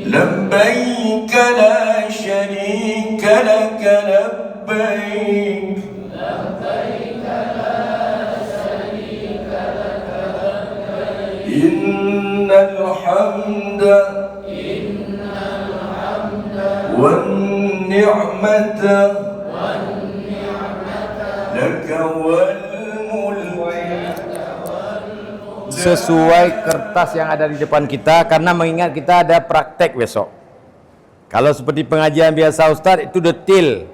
لبيك لا شريك لك لبيك إن الحمد والنعمة لك والملك. Sesuai kertas yang ada di depan kita, karena mengingat kita ada praktek besok. Kalau seperti pengajian biasa Ustaz, itu detail.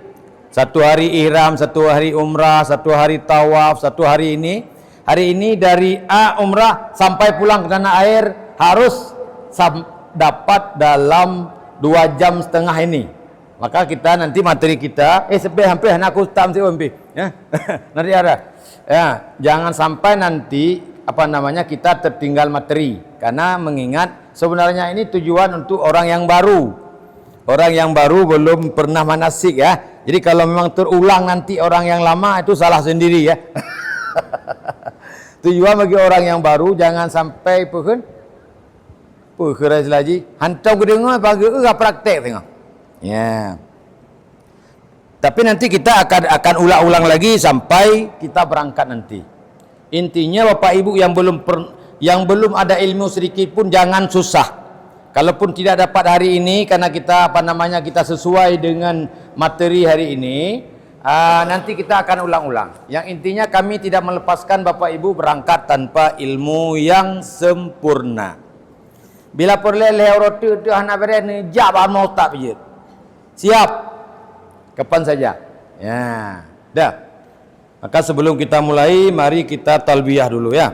Satu hari ihram, satu hari umrah, satu hari tawaf, satu hari ini. Hari ini dari A umrah sampai pulang ke tanah air harus dapat dalam 2,5 jam ini. Maka kita nanti materi kita hampir aku tam sih ya. Nanti ada. Ya, jangan sampai nanti kita tertinggal materi, karena mengingat sebenarnya ini tujuan untuk orang yang baru. Orang yang baru belum pernah manasik ya. Jadi kalau memang terulang nanti orang yang lama itu salah sendiri ya. Tujuan bagi orang yang baru jangan sampai keras lagi hantar ke dengar bagi praktek tengok. Ya. Tapi nanti kita akan ulang-ulang lagi sampai kita berangkat nanti. Intinya Bapak Ibu yang belum ada ilmu sedikit pun jangan susah. Kalaupun tidak dapat hari ini karena kita kita sesuai dengan materi hari ini, nanti kita akan ulang-ulang. Yang intinya kami tidak melepaskan Bapak Ibu berangkat tanpa ilmu yang sempurna. Bila perlu roti tu anak beres ni jawab mau tak pijit. Siap. Kapan saja. Ya, dah. Maka sebelum kita mulai, mari kita talbiyah dulu ya.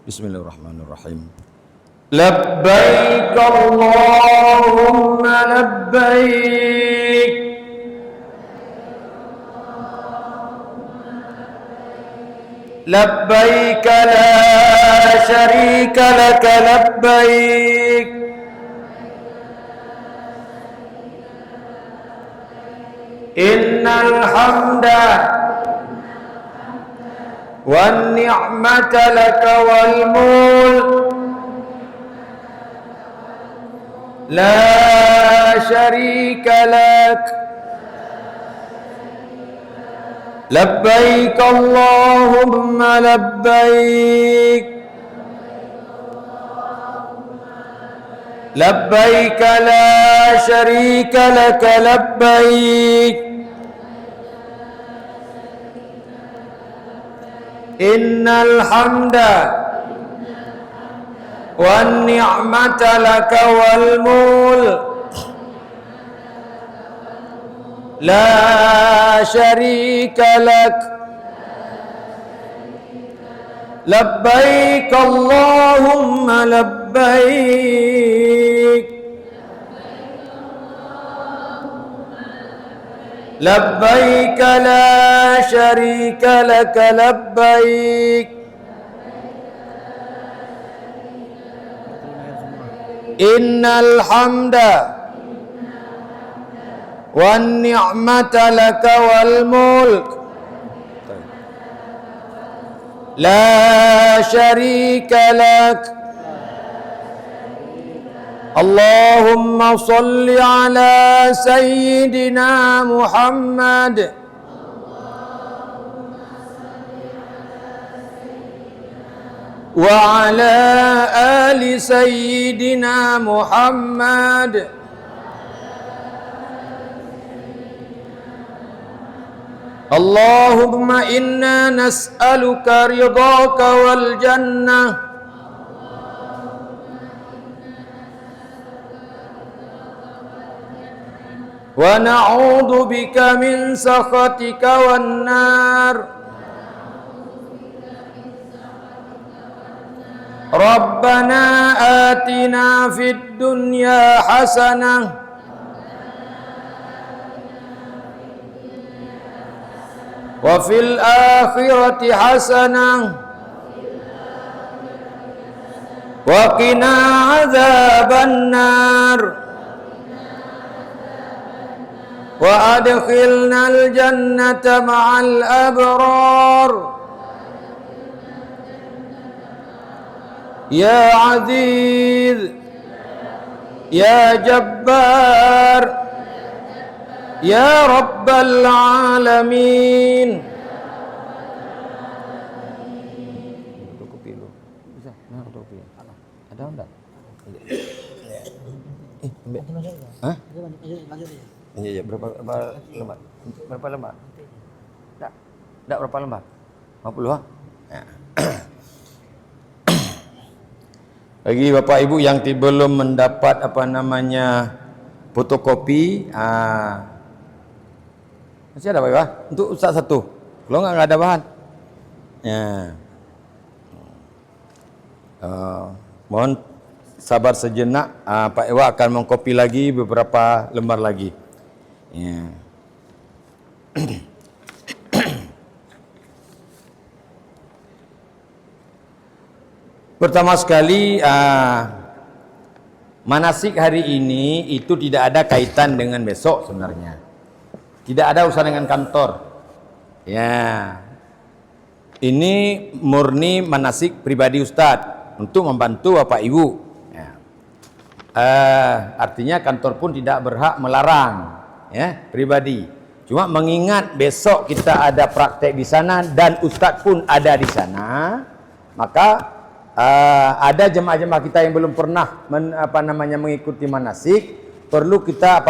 Bismillahirrahmanirrahim. Labbaik Allahumma labbaik. Labbaik la syarika laka labbaik. Innal hamda wan ni'mata laka wal mulk la syarika lak. Labbaik Allahumma labbaik. Labbaik la syarika laka labbaik. Innal hamda wan ni'mata laka wal mulk la syarika lak. Labbaik Allahumma labbaik. Labbaik la syarika laka labbaik. Innal hamda wan ni'mata laka wal mulk la syarika lak. Allahumma salli ala sayyidina Muhammad wa ala ali sayyidina Muhammad. Allahumma inna nas'aluka ridhaka wal jannah wa na'udzu bika min sakhatika wan nar. Rabbana atina fid dunya hasanah wa fil akhirati hasanah wa qina adzaban nar wa adkhilnal jannata ma'al abrar. Ya Aziz Ya Jabbar, Ya Rabbal Alamin. Fotokopi dulu. Bisa? Nah, fotokopi. Ada enggak? Ambil. Hah? Iya, berapa lembar? Berapa lembar? Tak berapa lembar? 50 ha? Ya. Bagi Bapak Ibu yang belum mendapat fotokopi, masih ada Pak Ibu? Untuk Ustaz satu. Kalau enggak ada bahan. Ya. Mohon sabar sejenak. Pak Ibu akan mengkopi lagi beberapa lembar lagi. Ya. Pertama sekali, manasik hari ini itu tidak ada kaitan dengan besok sebenarnya. Tidak ada urusan dengan kantor. Ya, ini murni manasik pribadi Ustadz untuk membantu Bapak Ibu. Ya. Artinya kantor pun tidak berhak melarang, ya, pribadi. Cuma mengingat besok kita ada praktek di sana dan Ustadz pun ada di sana, maka ada jemaah-jemaah kita yang belum pernah mengikuti manasik, perlu kita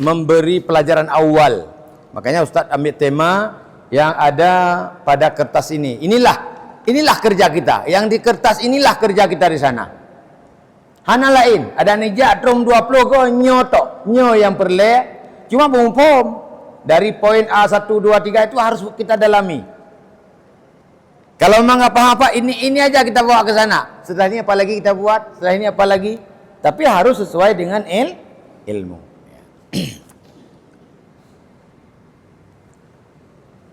memberi pelajaran awal. Makanya Ustadz ambil tema yang ada pada kertas ini. Inilah kerja kita. Yang di kertas inilah kerja kita di sana. Hana lain, ada nijak trom 20 ko nyo yang perle, cuma pom dari poin A1 2 3 itu harus kita dalami. Kalau memang nggak paham apa, ini aja kita bawa ke sana. Setelah ini apa lagi kita buat? Setelah ini apa lagi? Tapi harus sesuai dengan ilmu.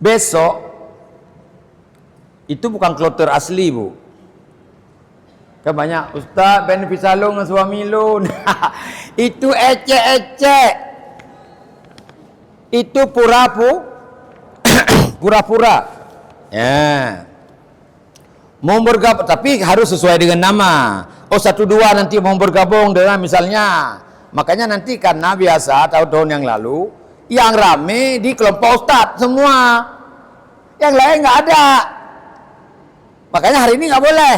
Besok itu bukan kloter asli, Bu. Kan banyak Ustaz benefit salung dengan suami lu. Itu ecek-ecek. Itu pura-pura. Ya. Mau bergabung, tapi harus sesuai dengan nama. Oh 1 2 nanti mau bergabung dengan misalnya. Makanya nanti karena biasa tahun-tahun yang lalu yang rame di kelompok Ustadz semua, yang lain nggak ada. Makanya hari ini nggak boleh.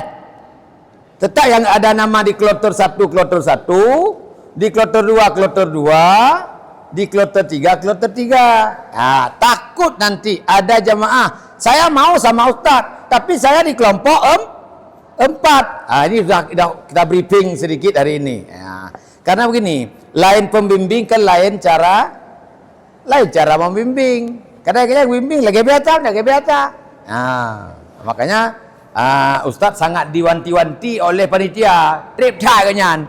Tetap yang ada nama di kloter 1, di kloter 2, di kloter 3, Nah, takut nanti ada jamaah. Saya mau sama Ustadz, tapi saya di kelompok 4. Ini sudah kita briefing sedikit hari ini. Ya. Karena begini, lain pembimbing kan lain cara membimbing. Kadang-kadang bimbing lagi biasa. Nah, makanya Ustadz sangat diwanti-wanti oleh panitia. Trip thai kanyan.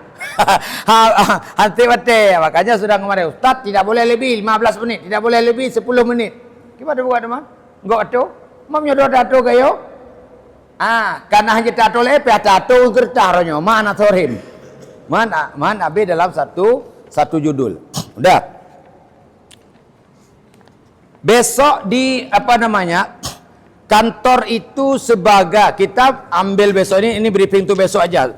Hati-hati. Makanya sudah kemarin Ustadz tidak boleh lebih 15 menit, tidak boleh lebih 10 menit. Gimana buat teman? Enggak atuh. Mam nyodo tato kayo? Karena hanya tato lepe tato kertaronyo mana sorim. Man abe dalam satu judul. Udah. Besok di kantor itu sebagai kita ambil besok ini briefing tuh besok aja.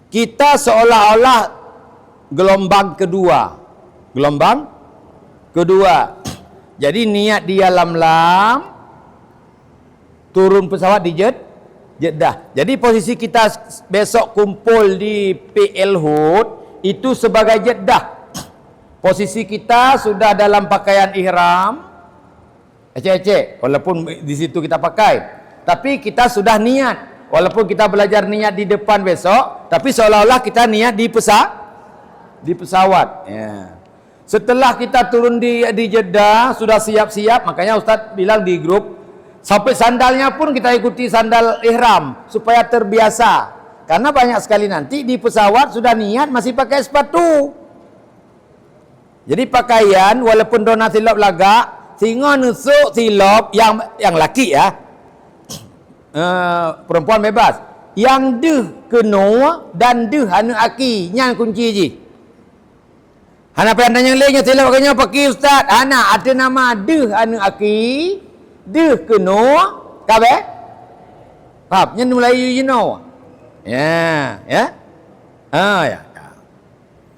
Kita seolah-olah gelombang kedua. Jadi niat di Lam, turun pesawat di Jeddah. Jadi posisi kita besok kumpul di PL Hood itu sebagai Jeddah. Posisi kita sudah dalam pakaian ihram, ecek-ecek, walaupun di situ kita pakai. Tapi kita sudah niat, walaupun kita belajar niat di depan besok, tapi seolah-olah kita niat di pesawat. Ya. Setelah kita turun di Jeddah, sudah siap-siap, makanya Ustadz bilang di grup, sampai sandalnya pun kita ikuti sandal ihram, supaya terbiasa. Karena banyak sekali nanti di pesawat sudah niat masih pakai sepatu. Jadi pakaian, walaupun dona silop lagak, singa nusuk silop, yang laki ya, perempuan bebas. Yang deh keno dan deh anu aki, nyan kunci je. Hana pendan yang lainnya silap pakainya pakai Ustaz. Hana ada nama deh anu aki, deh keno, kabe? Faham? Yang mulai you know. Ya, ya. Ya.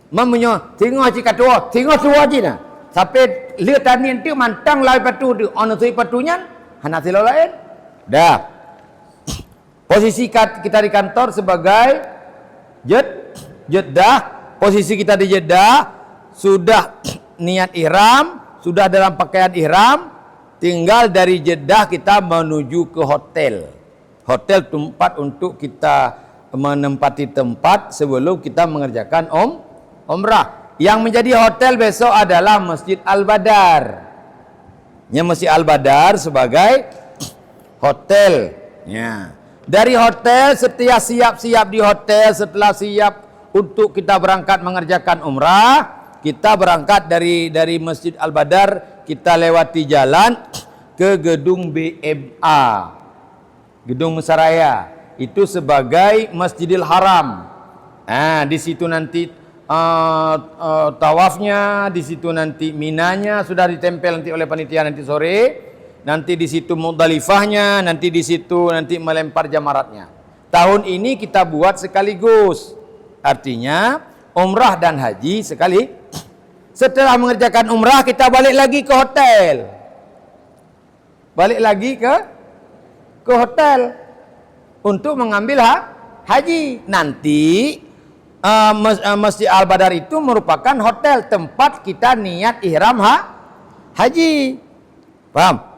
Mamanya tengok cik katua, tengok tua je nah. Sampai lihat tani tu mantang lai patu tu, ono tu patunya, hana silo lain. Dah. Posisi kita di kantor sebagai Jeddah, posisi kita di Jeddah sudah niat ihram, sudah dalam pakaian ihram, tinggal dari Jeddah kita menuju ke hotel. Hotel tempat untuk kita menempati tempat sebelum kita mengerjakan umrah. Yang menjadi hotel besok adalah Masjid Al-Badar. Masjid Al-Badar sebagai hotel. Ya. Dari hotel, setelah siap-siap di hotel, setelah siap untuk kita berangkat mengerjakan umrah, kita berangkat dari Masjid Al-Badar, kita lewati jalan ke gedung BMA, Gedung Mesaraya. Itu sebagai Masjidil Haram. Di situ nanti tawafnya, di situ nanti minanya sudah ditempel nanti oleh panitia nanti sore. Nanti di situ Muzdalifahnya, nanti di situ nanti melempar jamaratnya. Tahun ini kita buat sekaligus. Artinya umrah dan haji sekali. Setelah mengerjakan umrah kita balik lagi ke hotel. Balik lagi ke hotel untuk mengambil haji. Nanti Masjid Al-Badar itu merupakan hotel tempat kita niat ihram haji. Paham?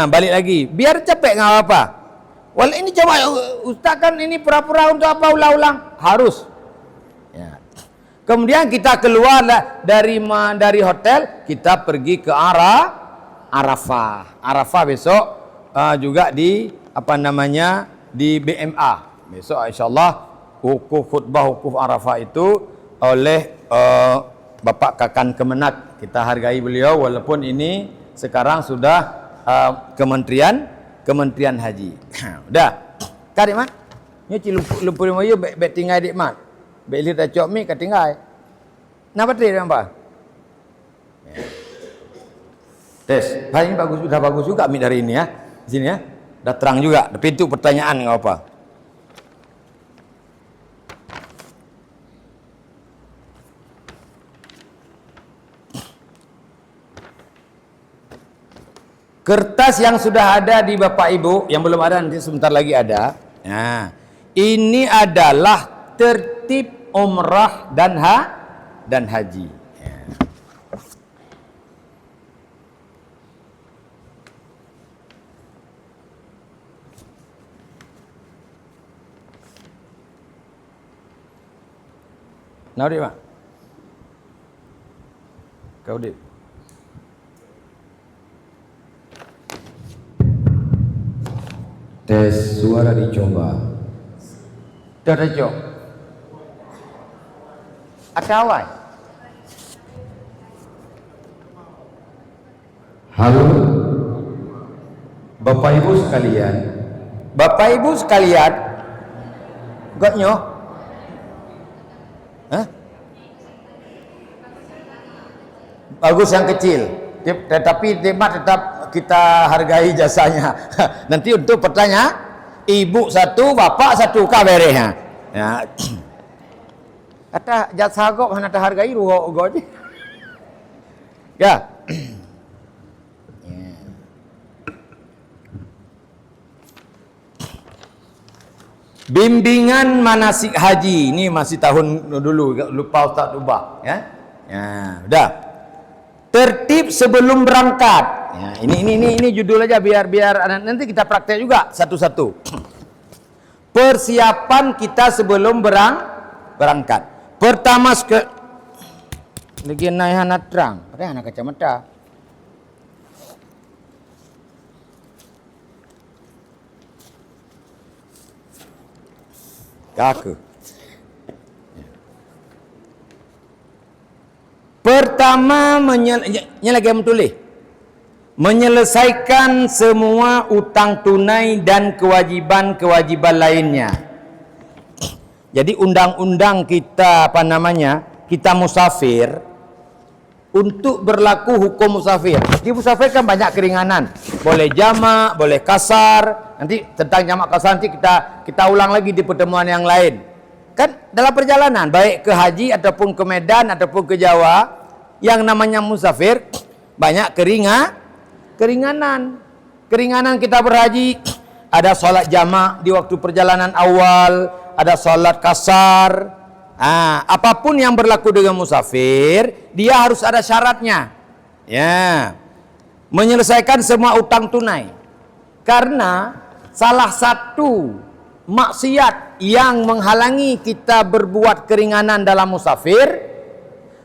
Balik lagi. Biar capek nggak apa-apa. Wal ini coba Ustaz kan ini pura-pura untuk apa ulang-ulang? Harus. Ya. Kemudian kita keluar dari hotel, kita pergi ke Arafah. Arafah besok juga di di BMA. Besok insyaallah khutbah wukuf Arafah itu oleh Bapak Kakan Kemenak. Kita hargai beliau walaupun ini sekarang sudah Kementerian Haji. Dah. Kadik mat. Nya ci lumpur moyo bet tinggal dik mat. Bet lir dah cok mi ka tinggal. Nak betul apa? Tes. Hari ini sudah bagus juga mi dari ini ya. Di sini ya. Dah terang juga. Pintu pertanyaan enggak apa. Kertas yang sudah ada di Bapak Ibu, yang belum ada nanti sebentar lagi ada. Nah, ini adalah tertib umrah dan haji. Ya. Nah, Dik, Pak. Kau Dik. Tes suara dicoba. Dah cok. Ada awal. Halo. Bapak Ibu sekalian. Bapak Ibu sekalian. Gaknyo. Bagus yang kecil. Tetapi tetap kita hargai jasanya. Nanti untuk pertanyaan, ibu satu, bapak satu, kaberehnya. Ya. Kata jasa kok mana hargai ruho je. Ya. Bimbingan manasik haji ini masih tahun dulu, lupa Ustaz ubah ya. Ya, udah. Tertib sebelum berangkat. Ya, ini judul aja biar nanti kita praktek juga satu-satu. Persiapan kita sebelum berangkat. Pertama lagi naik anak terang, ada anak kacamata. Kaku. Pertama menyelesaikan semua utang tunai dan kewajiban lainnya. Jadi undang-undang kita kita musafir, untuk berlaku hukum musafir. Di musafir kan banyak keringanan. boleh jamak, boleh kasar. Nanti tentang jamak kasar nanti kita ulang lagi di pertemuan yang lain. Kan dalam perjalanan baik ke haji ataupun ke Medan ataupun ke Jawa, yang namanya musafir banyak keringanan. Keringanan kita berhaji, ada solat jamak di waktu perjalanan awal, ada solat kasar. Apapun yang berlaku dengan musafir, dia harus ada syaratnya. Ya. Menyelesaikan semua utang tunai. Karena salah satu maksiat yang menghalangi kita berbuat keringanan dalam musafir,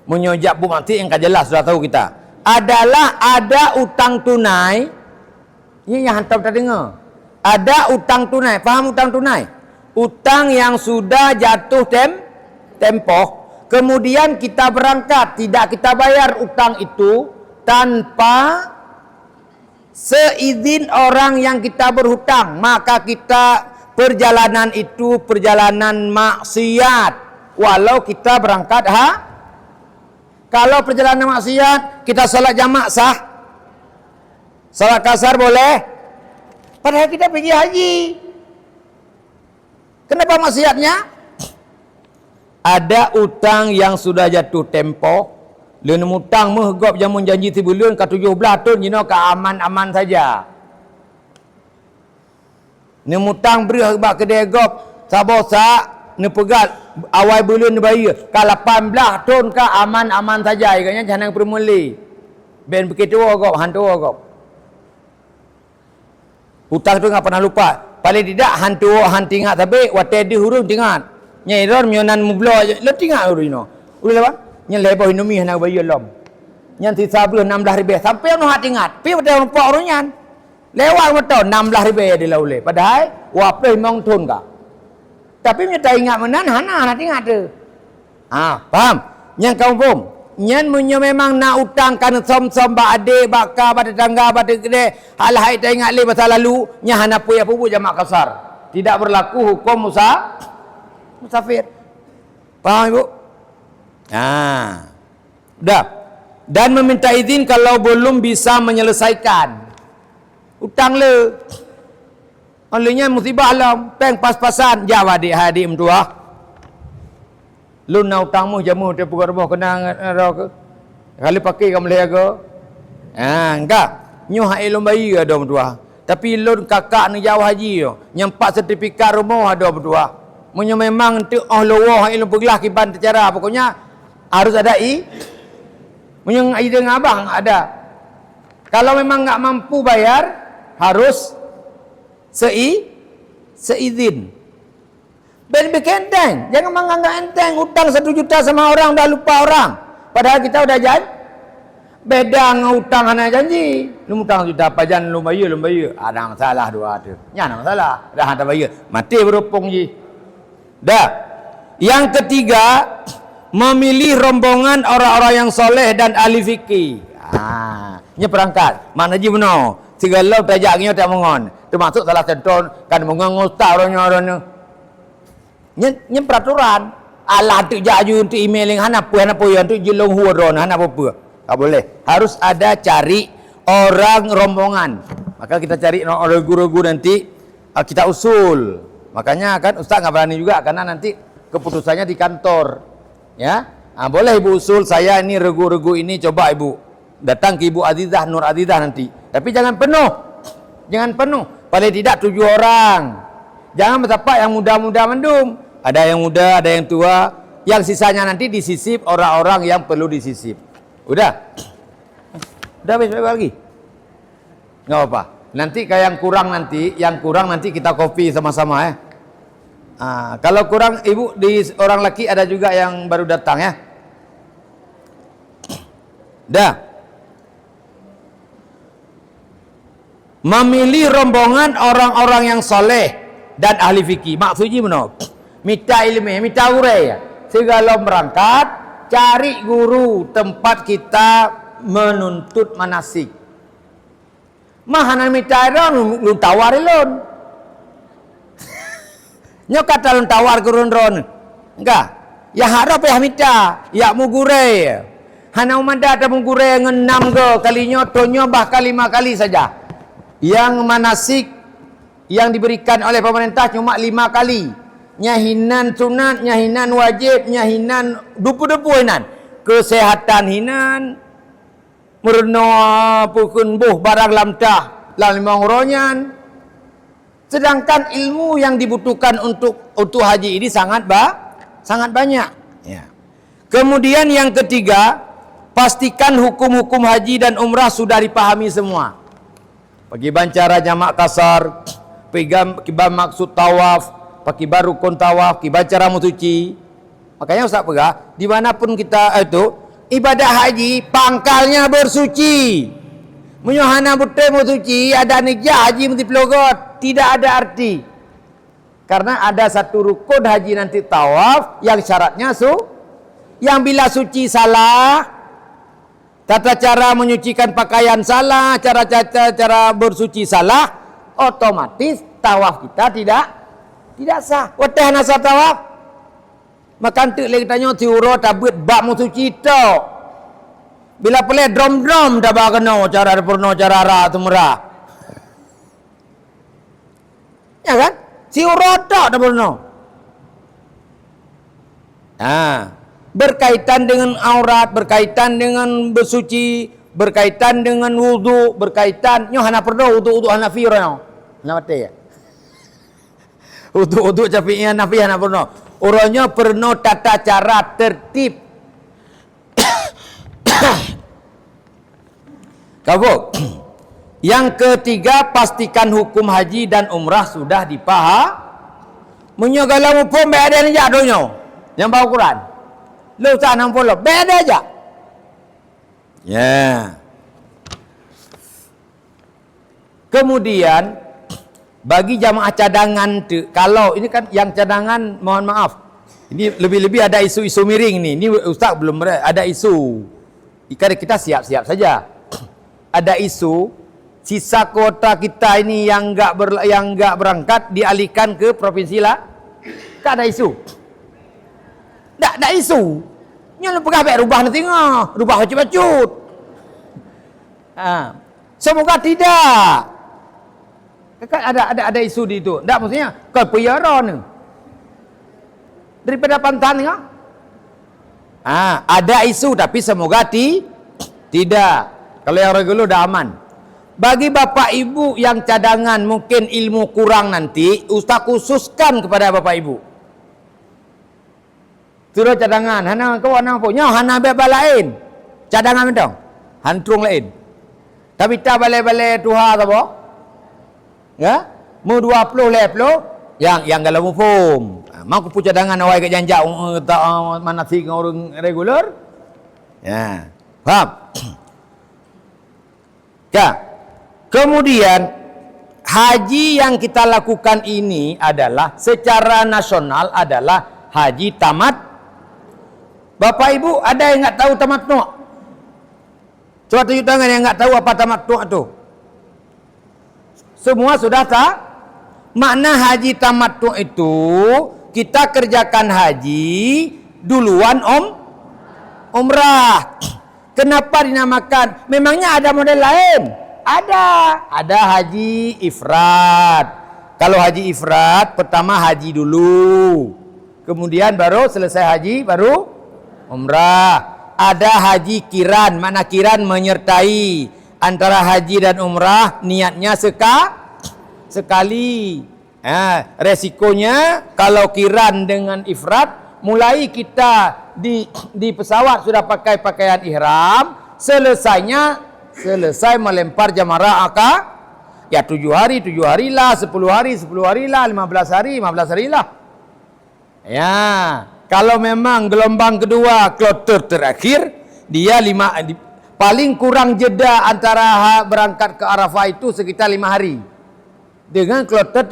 menyojak bu mati yang jelas sudah tahu kita, adalah ada utang tunai. Ini yang hantar kita dengar. Ada utang tunai. Faham utang tunai? Utang yang sudah jatuh tempoh, kemudian kita berangkat, tidak kita bayar utang itu tanpa seizin orang yang kita berhutang, maka kita perjalanan itu perjalanan maksiat walau kita berangkat Kalau perjalanan maksiat kita salat jamak sah, salat kasar boleh, padahal kita pergi haji. Kenapa maksiatnya? Ada utang yang sudah jatuh tempoh. Lain utang menggop jamun janji 3 bulan ke 17 tahun jino ke aman-aman saja. Ni utang beri bak kedai gop sabosa ni pegat awal bulan bayar ke 18 tahun ke aman-aman saja. Iganya jangan permuli. Ben begitu gop hantu gop. Utang tu enggak pernah lupa. Paling tidak hantu ingat tapi wate di huruf ingat. Nyairon mionan mublo aja. Lo tinggal urino. Udah apa? Nyen lebo inumi hana bayi lom. Nyen sisa belum 16 ribu. Sampai ono hat ingat. Pi pada orang pak orangnya. Lewat betul 16 ribu dia laule. Padahal wape mong tun ka. Tapi nyata ingat menan hana ingat tu. Paham? Nyen kaum pom. Nyen munyo memang nak utang kan som-som ba adik, ba ka, ba tetangga, ba gede. Hal hai tak ingat le masa lalu, nya hana puya pupu jamak kasar. Tidak berlaku hukum musafir. Paham ibu? Dah. Dan meminta izin kalau belum bisa menyelesaikan utang le. Olehnya musibah alam, peng pas-pasan jawab adik mentua. Lu nak utangmu jamu dia pukul rumah kena ke. Kali pakai kamu lihat ke? Enggak. Nyoh hai lom bayi ada mentua. Tapi lon kakak ni jauh haji yo. Nyempat sertifikat rumah ada mentua. Munyo memang tu Allah ilmu pergilah kiban cara pokoknya harus ada munyo ide ngabang ada. Kalau memang enggak mampu bayar harus seizin. Ben bekenteng, jangan menganggap enteng utang 1 juta sama orang dah lupa orang. Padahal kita udah janji. Beda dengan utang hana janji. Lu utang juta apa jangan lu bayar. Ada masalah dua tu. Nya ada masalah. Dah hantar bayar. Mati berupung ji. Dah. Yang ketiga, memilih rombongan orang-orang yang soleh dan ahli fikih. Nya perangkat. Mana ji benar. Segala tajaknya tak mengon. Termasuk salah satu kan mengangustar orangnya. Nya peraturan. Alah tu jaju untuk email yang hana puya untuk jelong huron hana apa. Tak boleh. Harus ada cari orang rombongan. Maka kita cari orang guru-guru nanti kita usul. Makanya kan Ustaz nggak berani juga karena nanti keputusannya di kantor. Ya, boleh ibu usul saya ini regu-regu ini coba ibu datang ke Ibu Azizah Nur Azizah nanti. Tapi jangan penuh. Paling tidak 7 orang. Jangan bertapak yang muda-muda mendung. Ada yang muda, ada yang tua. Yang sisanya nanti disisip orang-orang yang perlu disisip. Udah habis lagi. Nggak apa. Nanti kayak yang kurang nanti kita kopi sama-sama ya. Kalau kurang ibu di orang laki ada juga yang baru datang ya. Dah. Memilih rombongan orang-orang yang soleh dan ahli fikih. Maksudnya mana? Minta ilmu, minta urai. Segala berangkat, cari guru tempat kita menuntut manasik. Mahana minta orang lu tawar lon. Nyok kata lu tawar gurun ron. Enggak. Ya harap ya minta, ya mugure. Hana umada ada mugure ngenam ke kalinya tonyo bahkan 5 kali saja. Yang manasik yang diberikan oleh pemerintah cuma 5 kali. Nyahinan sunat, nyahinan wajib, nyahinan dupu-dupu hinan. Kesehatan hinan, merno pukun buh barang lamtah, lam limang ronyan. Sedangkan ilmu yang dibutuhkan untuk haji ini sangat banyak. Ya. Kemudian yang ketiga, pastikan hukum-hukum haji dan umrah sudah dipahami semua. Pakiban cara jamak kasar, pakiban maksud tawaf, pakiban rukun tawaf, pakiban cara musuci. Makanya Ustaz Pegah, dimanapun kita itu ibadah haji pangkalnya bersuci. Menyohana butai musuci ada nijah haji mesti pelogot, tidak ada arti. Karena ada satu rukun haji nanti tawaf yang syaratnya yang bila suci salah, tata cara menyucikan pakaian salah, cara bersuci salah, otomatis tawaf kita tidak sah. Wateh nasa tawaf. Makan tu lagi tanya tiuro tabut bak musuci tok. Bila pelai drom-drom dah bakno cara purno cara ra tumrah. Ya kan? Tiuro tok dah purno. Berkaitan dengan aurat, berkaitan dengan bersuci, berkaitan dengan wudu, berkaitan nyo hana perdo wudu Hanafi ro. Hana mate ya. Wudu Syafi'i Hanafi hana perdo. Uronyo perno tata cara tertib. Kabuk. Yang ketiga, pastikan hukum haji dan umrah sudah dipaham. Menyogala pun beda ni jak donyo. Yang bawa Quran. Lu tak nampak lo, beda aja. Ya. Kemudian bagi jamaah cadangan tu, kalau ini kan yang cadangan, mohon maaf. Ini lebih-lebih ada isu-isu miring ni. Ini Ustaz belum ada isu. Ikan kita siap-siap saja. Ada isu sisa kuota kita ini yang enggak berangkat dialihkan ke provinsi lah. Tak ada isu. Tak ada isu. Nya lu pegah baik rubah nanti ngah, rubah bacut-bacut. Semoga tidak. Kan ada isu di itu. Tak maksudnya kepiara ni. Daripada pantan ngah. Ada isu tapi semoga tidak. Kalau yang regular dah aman. Bagi bapak ibu yang cadangan mungkin ilmu kurang nanti, Ustaz khususkan kepada bapak ibu. Suruh cadangan, hana kau nang punya, hana bebal lain. Cadangan betul. Hantrung lain. Tapi tak balai-balai tuha apa? Ya? Mu 20 leplo yang kalau mufum. Mau ku cadangan awai ke janjak tak manasik orang regular. Ya. Faham? Ya. Kemudian haji yang kita lakukan ini adalah secara nasional adalah haji tamat. Bapak Ibu ada yang enggak tahu tamattu? Coba tunjuk tangan yang enggak tahu apa tamattu itu. Semua sudah tahu. Makna haji tamattu itu kita kerjakan haji duluan umrah. Kenapa dinamakan? Memangnya ada model lain? Ada haji ifrad. Kalau haji ifrad pertama haji dulu. Kemudian baru selesai haji baru umrah. Ada haji kiran. Makna kiran menyertai antara haji dan umrah niatnya sekali. Resikonya kalau kiran dengan ifrad, mulai kita di pesawat sudah pakai pakaian ihram, selesai melempar jamarah akad, ya 7 hari lah, 10 hari lah, 15 hari lah. Ya, kalau memang gelombang kedua kloter terakhir, dia paling kurang jeda antara berangkat ke Arafah itu sekitar 5 hari. Dengan kloter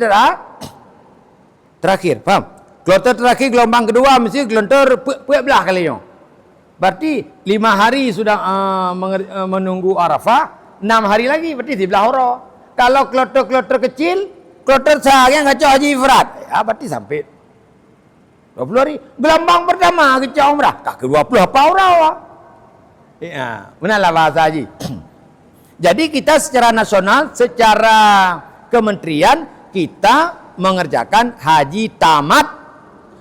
terakhir, faham? Kloter terakhir gelombang kedua mesti kloter belah kali yo. Berarti 5 hari sudah menunggu Arafah, 6 hari lagi berarti di belah horo. Kalau kloter kecil, kloter seharian ngaco haji ifrad, ya berarti sampai 20 hari. Gelombang pertama kecau umrah, ke 20 apa umrah? Ya, benarlah bahasa haji. Jadi kita secara nasional, secara kementerian, kita mengerjakan haji tamat.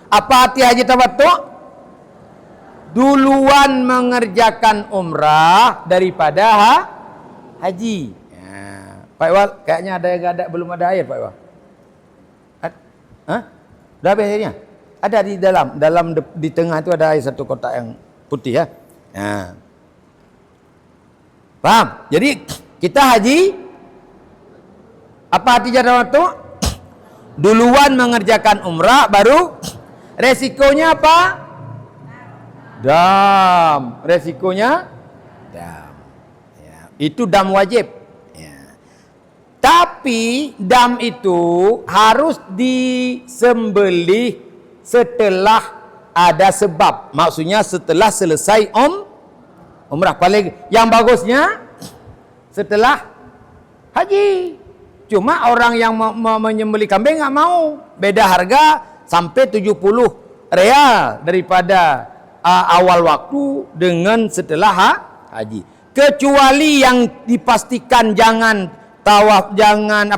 Apa arti haji tamat itu? Duluan mengerjakan umrah daripada haji. Ya. Pak Iwal, kayaknya ada yang belum ada air, Pak Iwal. Hah? Dah habis airnya? Ada di dalam di tengah itu ada air satu kotak yang putih ya. Ya. Paham? Jadi kita haji, apa arti jadwal waktu? Duluan mengerjakan umrah, baru resikonya apa? Dam. Resikonya dam. Ya. Itu dam wajib. Ya. Tapi dam itu harus disembelih setelah ada sebab. Maksudnya setelah selesai umrah. Paling yang bagusnya setelah haji. Cuma orang yang menyembelih kambing nggak mau. Beda harga sampai 70 real daripada awal waktu dengan setelah haji. Kecuali yang dipastikan jangan tawaf, jangan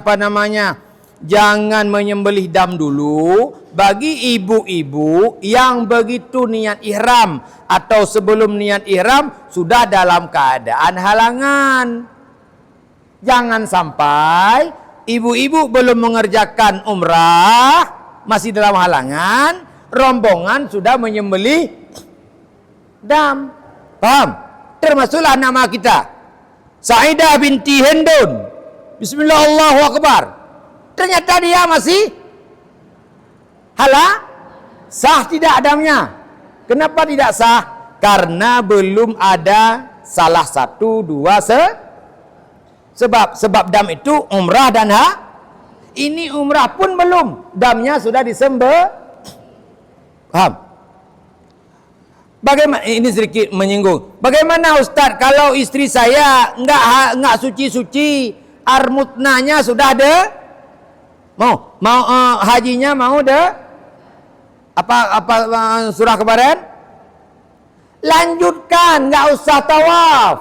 jangan menyembelih dam dulu. Bagi ibu-ibu yang begitu niat ihram atau sebelum niat ihram sudah dalam keadaan halangan. Jangan sampai ibu-ibu belum mengerjakan umrah, masih dalam halangan, rombongan sudah menyembelih dam. Paham? Termasuklah nama kita, Saidah binti Hendun. Bismillah, Allahu Akbar. Ternyata dia masih sah tidak damnya. Kenapa tidak sah? Karena belum ada salah satu dua sebab. Sebab dam itu umrah dan ini umrah pun belum, damnya sudah Paham? Bagaimana, ini sedikit menyinggung. Bagaimana Ustaz kalau istri saya enggak suci-suci, armutnanya sudah ada? Mau hajinya mau ada? Apa surah kemarin? Lanjutkan, nggak usah tawaf.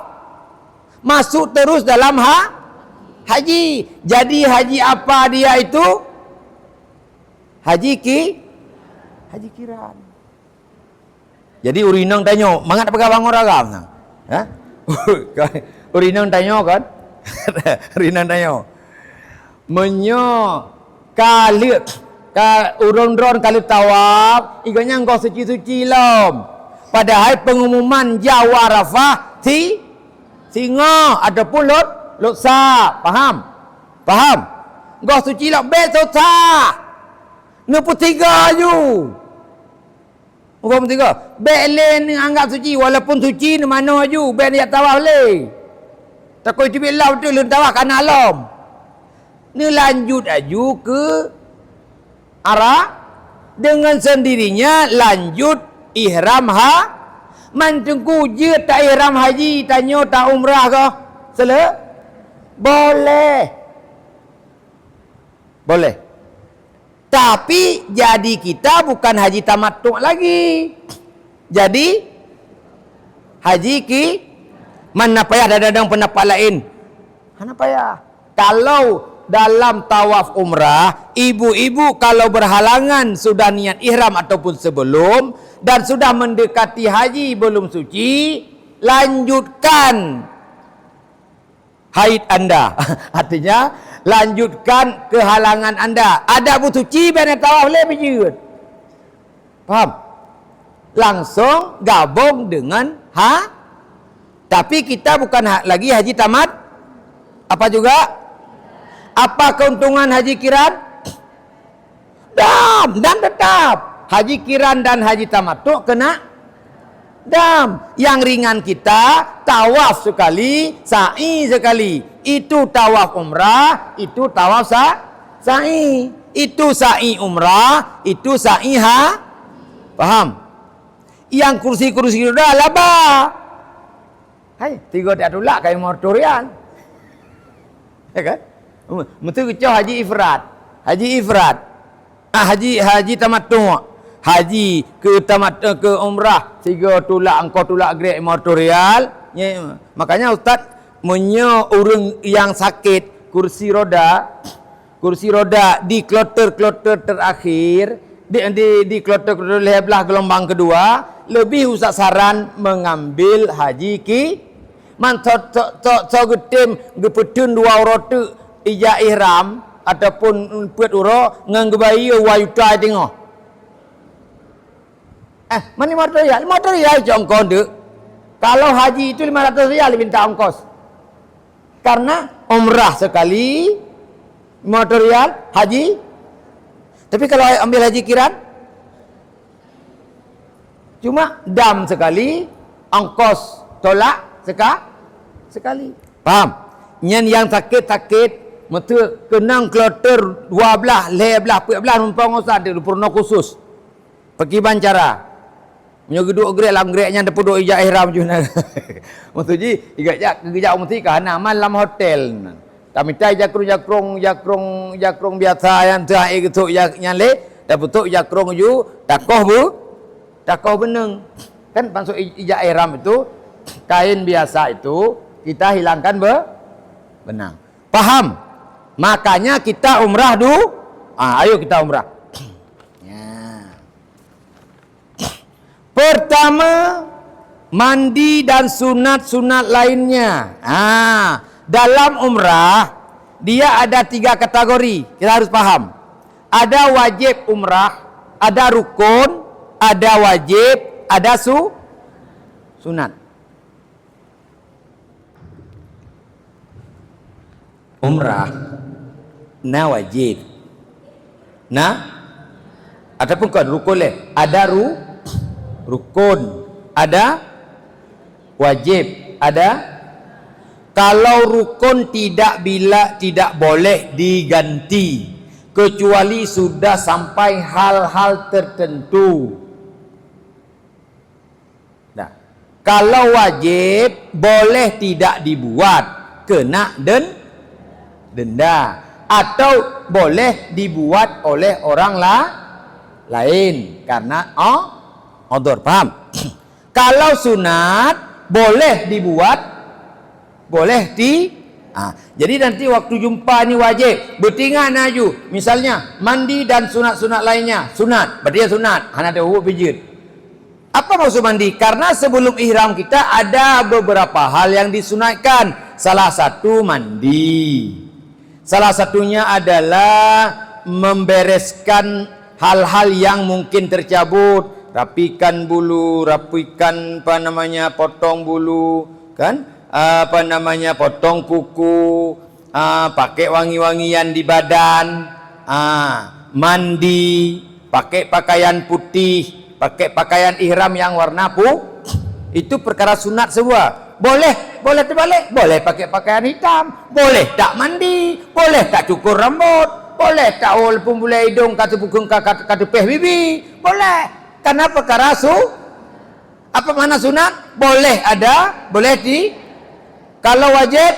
Masuk terus dalam haji. Jadi haji apa dia itu? Haji kiran. Jadi urinang tanya, mangat pegang bangun ragam. Hah? Urinang tanya kan? Urinang tanya. Menyo kali urun-urun kali tawaf, iganya engkau suci-suci lom. Padahal pengumuman Jawa Arafah singa ataupun lot sa. Paham? Engkau suci lom besok sa. Nupu tiga ju. Engkau tiga. Belen anggap suci walaupun suci ni mana ju. Ben dia tawaf le. Takut tu bilau tu lun tawaf kana lom. Ni lanjut aju ke arah dengan sendirinya lanjut ihram mantengku je tak ihram haji tanya tak umrah ke boleh tapi jadi kita bukan haji tamattu lagi, jadi haji mana payah dadang pendapat lain mana payah. Kalau dalam tawaf umrah, ibu-ibu kalau berhalangan sudah niat ihram ataupun sebelum dan sudah mendekati haji belum suci, lanjutkan haid Anda. Artinya lanjutkan kehalangan Anda. Ada bu suci benar tawaf lebih jujur. Paham? Langsung gabung dengan tapi kita bukan lagi haji tamat. Apa juga? Apa keuntungan haji kiran? Dam tetap. Haji kiran dan haji tamattu kena dam. Yang ringan kita tawaf sekali, sa'i sekali. Itu tawaf umrah, itu tawaf sa'i. Itu sa'i umrah, itu sa'i Paham? Yang kursi-kursi sudah laba. Hai, tiga tak tolak kayak motorian. Ya kan? Mesti kecau haji ifrat. Haji tamattu. Haji ke umrah, tiga tolak engkau tolak grade motorial. Ya, makanya Ustaz Menyo orang yang sakit kursi roda di kloter terakhir, di kloter belah gelombang kedua, lebih usah saran mengambil haji ki man getem gepetun dua rotu ija ihram ataupun puat uro nganggebai wayuta tengok. Mani material jongkon dek. Kalau haji itu 500 riyal minta ongkos. Karena umrah sekali material haji. Tapi kalau ambil haji kiran cuma dam sekali, ongkos tolak sekali. Paham? Yang sakit metu kenang kloter 12 lebelah 14 numpang usah dia purno khusus. Pergi bancara. Menyo geduk grek lam greknya depu do ijak ihram juna. Maksudji igak mesti kana malam hotel. Kami tai jakrong biasa yang terakhir gitu nyale dah betul jakrong ju takoh beneng. Kan masuk ijak ihram itu kain biasa itu kita hilangkan benang. Paham? Makanya kita umrah dulu. Ayo kita umrah. Pertama, mandi dan sunat-sunat lainnya. Dalam umrah, dia ada 3 kategori. Kita harus paham. Ada wajib umrah, ada rukun, ada wajib, ada sunat. Umrah, wajib. Ataupun kan rukun leh. Ada rukun, ada wajib, ada. Kalau rukun tidak boleh diganti kecuali sudah sampai hal-hal tertentu. Nah, kalau wajib boleh tidak dibuat, kena denda, atau boleh dibuat oleh orang lain karena odor. Paham? Kalau sunat boleh dibuat, boleh jadi nanti waktu jumpa ni wajib bertinggal naju. Misalnya mandi dan sunat-sunat lainnya. Sunat, berarti sunat. Hana ada pijit. Apa maksud mandi? Karena sebelum ihram kita ada beberapa hal yang disunatkan. Salah satu mandi. Salah satunya adalah membereskan hal-hal yang mungkin tercabut. Rapikan bulu, potong bulu, kan? Potong kuku, pakai wangi-wangian di badan, mandi, pakai pakaian putih, pakai pakaian ihram yang warna itu perkara sunat semua. Boleh terbalik, boleh pakai pakaian hitam, boleh tak mandi, boleh tak cukur rambut, boleh tak walaupun bulu hidung kata bukan kata peh bibi, boleh. Karena perkara apa mana sunat? Boleh ada, boleh kalau wajib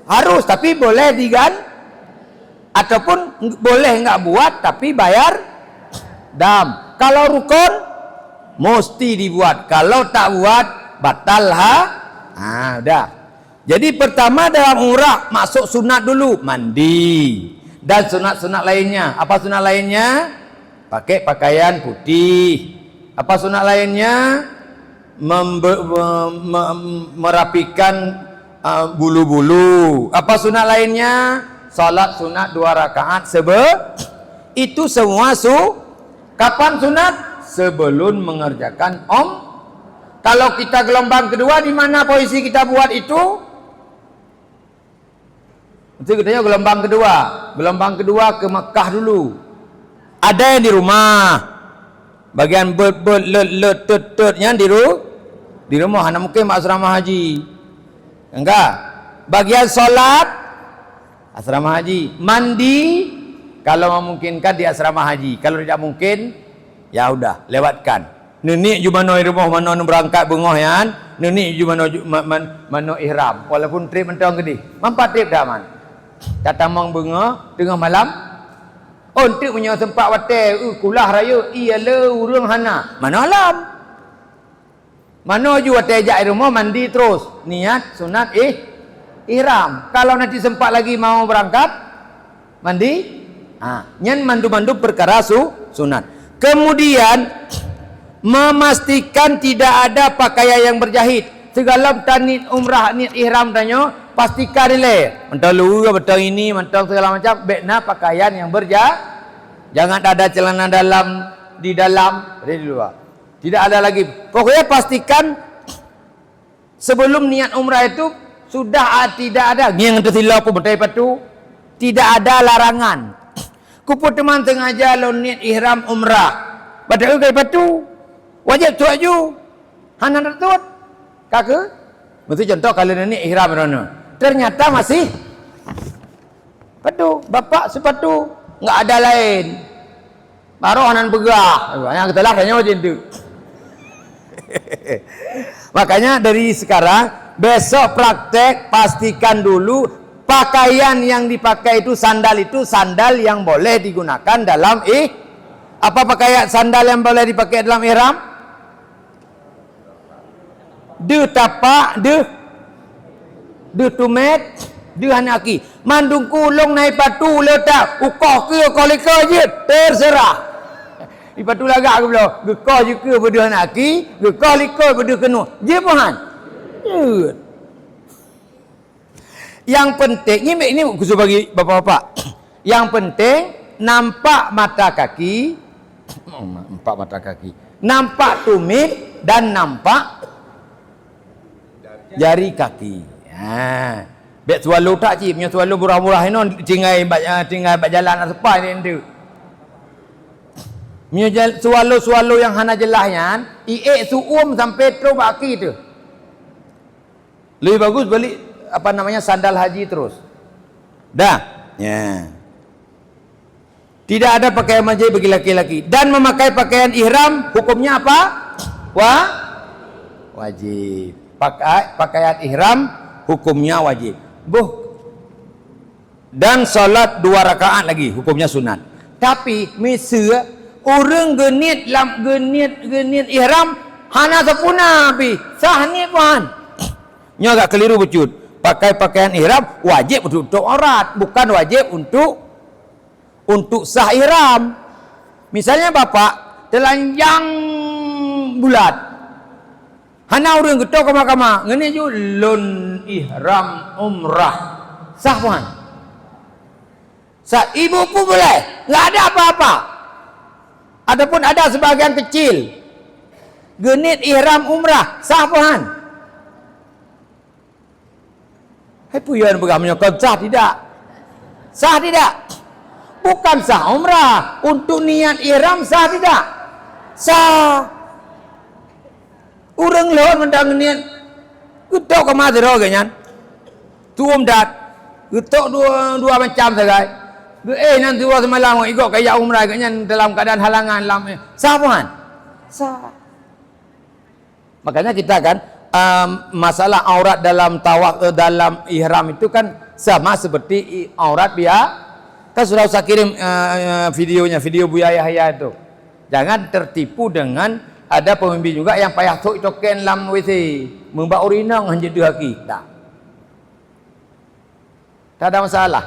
harus, tapi boleh ataupun boleh enggak buat tapi bayar dam. Kalau rukun mesti dibuat. Kalau tak buat batal udah. Jadi pertama dalam umrah masuk sunat dulu, mandi dan sunat-sunat lainnya. Apa sunat lainnya? Pakai pakaian putih. Apa sunat lainnya? Merapikan bulu-bulu. Apa sunat lainnya? Salat sunat 2 rakaat itu semua kapan sunat? Sebelum mengerjakan Kalau kita gelombang kedua, di mana posisi kita buat itu? Itu katanya gelombang kedua ke Mekah dulu. Ada yang di rumah, bagian letnya di rumah, anak mungkin asrama haji, enggak. Bagian solat asrama haji, mandi kalau memungkinkan di asrama haji. Kalau tidak mungkin, ya udah lewatkan. Nenek ju mano rumah mano berangkat bengoh yan, nenek ju mano ihram. Walaupun trip mentang gede, mampat trip dah man. Tatamang bengoh tengah malam. Untuk punya sempat water kulah raya ialah urang hana mana alam Mana ju atejak rumah mandi terus. Niat sunat ihram. Kalau nanti sempat lagi mau berangkat mandi, nyen mandu-mandu perkara sunat. Kemudian memastikan tidak ada pakaian yang berjahit. Segala niat umrah, niat ihram tanya, pastikan ile. Mentang luar, mentang ini, mentang segala macam, bekna pakaian yang berjahit. Jangan ada celana dalam di dalam, di luar. Tidak ada lagi. Pokoknya pastikan sebelum niat umrah itu sudah tidak ada yang tersilap pun betul patu. Tidak ada larangan. Kuput teman tengah jalan niat ihram umrah. Betul ke patu? Wajib tu aju. Hana tertut. Kakak? Betul contoh kalau niat ihram rono. Ternyata masih patu. Bapak sepatu enggak ada lain. Baru hanan begah. Yang ketelah tanya macam tu. Makanya dari sekarang besok praktek pastikan dulu pakaian yang dipakai itu sandal yang boleh digunakan dalam apa pakaian sandal yang boleh dipakai dalam ihram? De tapak, de tumet, de hanaki. Mandung kulung naik patu letak ukoh ke kolika je terserah. Ipatu lagak aku bilang, gekah je ke berdua hanaki, gekah lika berdua kena. Je pahan. Yang penting, ini khusus bagi bapak-bapak. Yang penting, nampak mata kaki, nampak tumit dan nampak jari kaki. Bet swallow tak cip, punya swallow murah-murah ini tinggal jalan apa ini tu. Punya swallow yang hana jelahnya, suum sampai terus baki tu. Lebih bagus beli apa namanya sandal haji terus. Dah. Ya. Tidak ada pakaian wajib bagi laki-laki dan memakai pakaian ihram hukumnya apa? Wajib. Pakaian ihram hukumnya wajib. Dan salat 2 rakaat lagi hukumnya sunat. Tapi misal orang genit ihram hana sepuna pi sah ni puan. Nya agak keliru becut. Pakai pakaian ihram wajib untuk aurat, bukan wajib untuk sah ihram. Misalnya bapak telanjang bulat. Hana orang getok ke mahkamah, ngene ju lun ihram umrah. Sah puan. Sah ibu pun boleh, enggak ada apa-apa. Adapun ada sebagian kecil genit ihram umrah sah puan. Hai puyan pegang menyokong sah tidak? Sah tidak? Bukan sah umrah, untuk niat ihram sah tidak? Sah. Urang lawan mendang niat getok ke mati roh ganyan. Tuum dat. Getok dua macam sagai. Nanti waktu semalam ikut kayak umrah ganyan dalam keadaan halangan sah puan? Sah. Makanya kita kan masalah aurat dalam tawaf dalam ihram itu kan sama seperti aurat kan sudah usah kirim videonya, video Buya Yahya itu. Jangan tertipu dengan ada pemimpin juga yang payah tok token lam WC membak urinang hanya dua kaki. Tak ada masalah.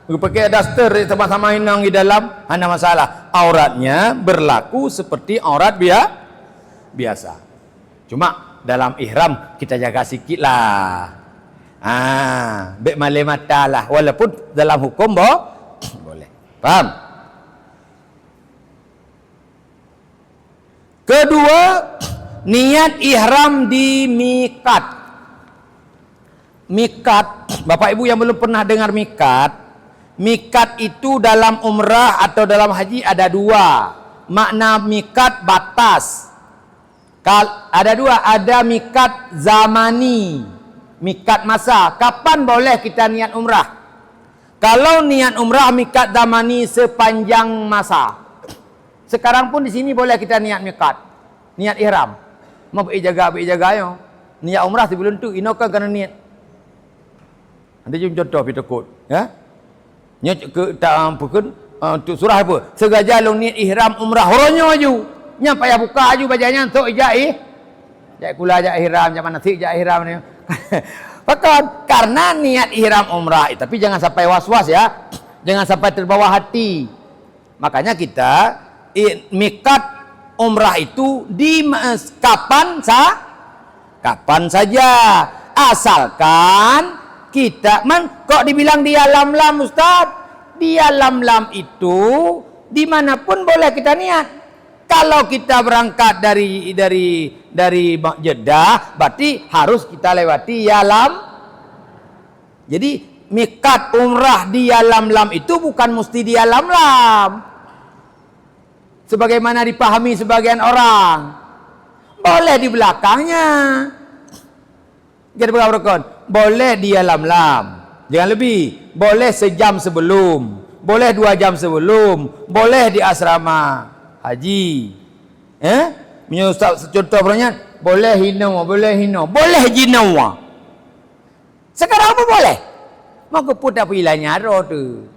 Pakai daster sama-sama inang di dalam, hanya masalah. Auratnya berlaku seperti aurat biasa. Cuma dalam ihram kita jaga sikit lah. Bek male mata lah. Walaupun dalam hukum boleh. Faham? Kedua, niat ihram di mikat. Mikat, Bapak Ibu yang belum pernah dengar mikat. Mikat itu dalam umrah atau dalam haji ada 2. Makna mikat batas. Ada 2, ada mikat zamani, mikat masa. Kapan boleh kita niat umrah? Kalau niat umrah mikat zamani sepanjang masa. Sekarang pun di sini boleh kita niat mikat, niat ihram. Mau jaga yo. Niat umrah sebelum tu inokan kena niat. Nanti jom contoh kita kod, ya. Nya ke tak bukan untuk surah apa? Sengaja long niat ihram umrah horonyo aju. Nya payah buka aju bajanya untuk Jak kula jak ihram, jak manasik jak ihram ni. Pakon karena niat ihram umrah, tapi jangan sampai was-was ya. Jangan sampai terbawa hati. Makanya kita mikat umrah itu di kapan saja. Asalkan kita kok dibilang di alam lam Ustaz? Di alam lam itu dimanapun boleh kita niat. Kalau kita berangkat dari Jeddah, berarti harus kita lewati alam. Jadi mikat umrah di alam lam itu bukan mesti di alam lam. Sebagaimana dipahami sebagian orang. Boleh di belakangnya. Kita berkata, boleh di alam lam. Jangan lebih. Boleh sejam sebelum. Boleh 2 jam sebelum. Boleh di asrama haji. Contoh pertanyaan. Boleh hinawa, boleh hinawa. Boleh jinawa. Sekarang apa boleh? Maka pun tak pilihnya ada tu.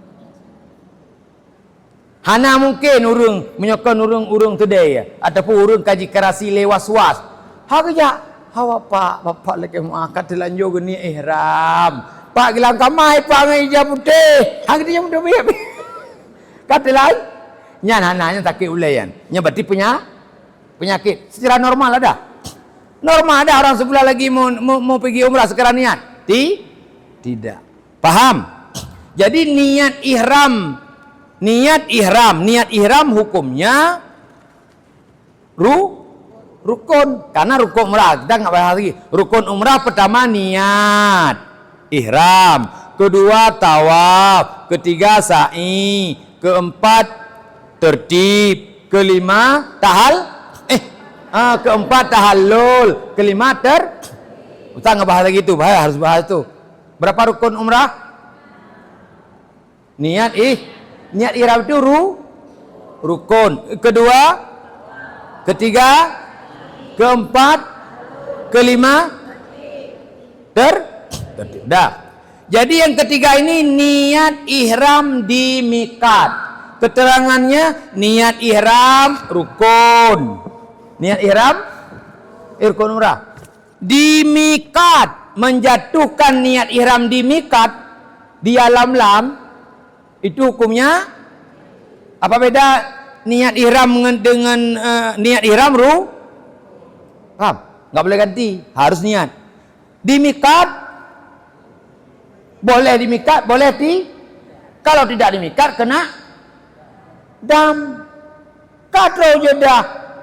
Hana mungkin urung menyokong urung today ataupun urung kaji kerasi lewas-was. Harga hawa bapak lagi makan telanjur geni ihram. Pak gelang kamai pak ngai hijab putih. Hang dia mudah biar. Kata lain. Nya hananya sakit ulayan. Nya berarti penyakit secara normal ada. Normal ada orang sebelah lagi mau pergi umrah sekarang niat. Tidak. Paham? Jadi niat ihram hukumnya rukun. Karena rukun umrah kita enggak bahas lagi. Rukun umrah pertama niat ihram, kedua tawaf, ketiga sa'i, keempat tertib, kelima keempat tahallul, kelima Ustaz enggak bahas lagi itu, harus bahas itu. Berapa rukun umrah? Niat ihram itu rukun. Kedua, ketiga, keempat, kelima, tertib. Dah. Jadi yang ketiga ini niat ihram di mikat. Keterangannya niat ihram rukun. Niat ihram rukun umrah. Di mikat, menjatuhkan niat ihram di mikat di alam lam itu hukumnya apa beda niat ihram dengan niat ihram paham? Enggak boleh ganti, harus niat. Di mikat boleh di mikat, boleh kalau tidak di mikat kena dam. Katro Jeddah.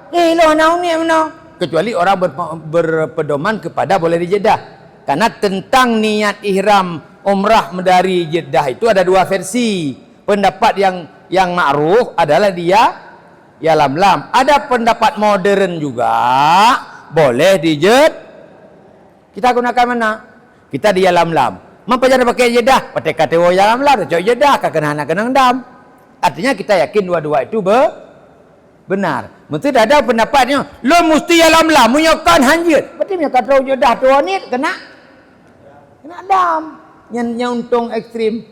Lo nau ni mana? Kecuali orang berpedoman kepada boleh di Jeddah. Karena tentang niat ihram umrah dari Jeddah itu ada 2 versi. Pendapat yang ma'ruf adalah dia ya lam. Ada pendapat modern juga boleh di Jeddah. Kita gunakan mana? Kita di lam. Mampu jangan pakai Jeddah, pakai kata ya lam, coy Jeddah kena dam. Artinya kita yakin dua-dua itu benar. Mesti ada pendapatnya. Lo mesti lam munyakan hanjir. Berarti punya kata Jeddah tu ni kena dam. Yang untung ekstrim.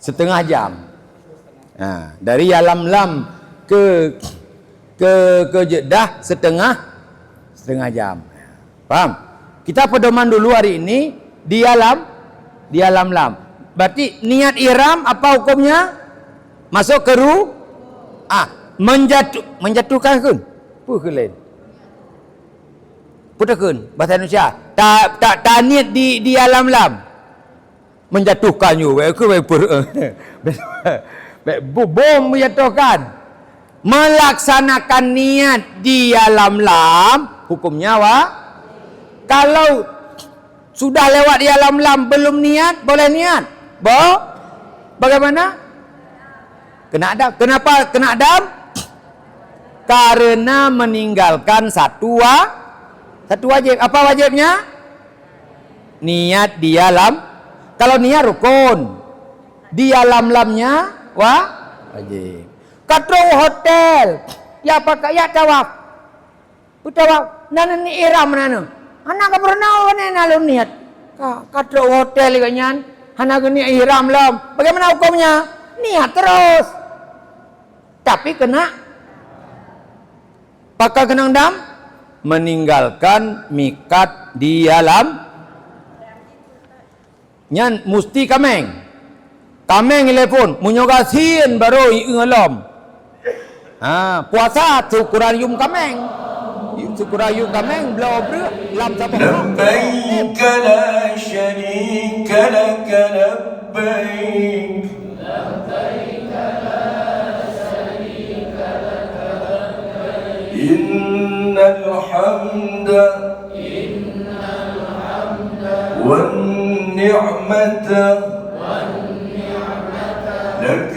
Setengah jam. Nah, dari lam ke Jeddah setengah jam. Paham? Kita pedoman dulu hari ini di alam lam. Berarti niat ihram apa hukumnya? Masuk ke menjatuhkan kun. Pukulin. Putakun bahasa Indonesia. Tak niat di alam lam. Menjatuhkan bom menjatuhkan. Melaksanakan niat di alam lam hukumnya kalau sudah lewat di alam lam belum niat boleh niat. Bagaimana? Kena dam. Kenapa kena dam? Karena meninggalkan satu wajib. Apa wajibnya? Niat di alam. Kalau niat rukun. Di alam lamnya wajib. Katro hotel. Ya pakai ya tawaf. Tawaf. Nana ni ihram nana. Anak ka pernah nana niat. Katro hotel ganyan. Anak ni ihram lam. Bagaimana hukumnya? Niat terus. Tapi kena pakai kenang dam, meninggalkan mikat di alam. Nyan mesti kameng. Kameng telepon, munyogasin baru ingalom. Puasa syukuran yum kameng. Syukuran yum kameng belau ber lam sabah. لبيك لا شريك لك لبيك إن الحمد والنعمة لك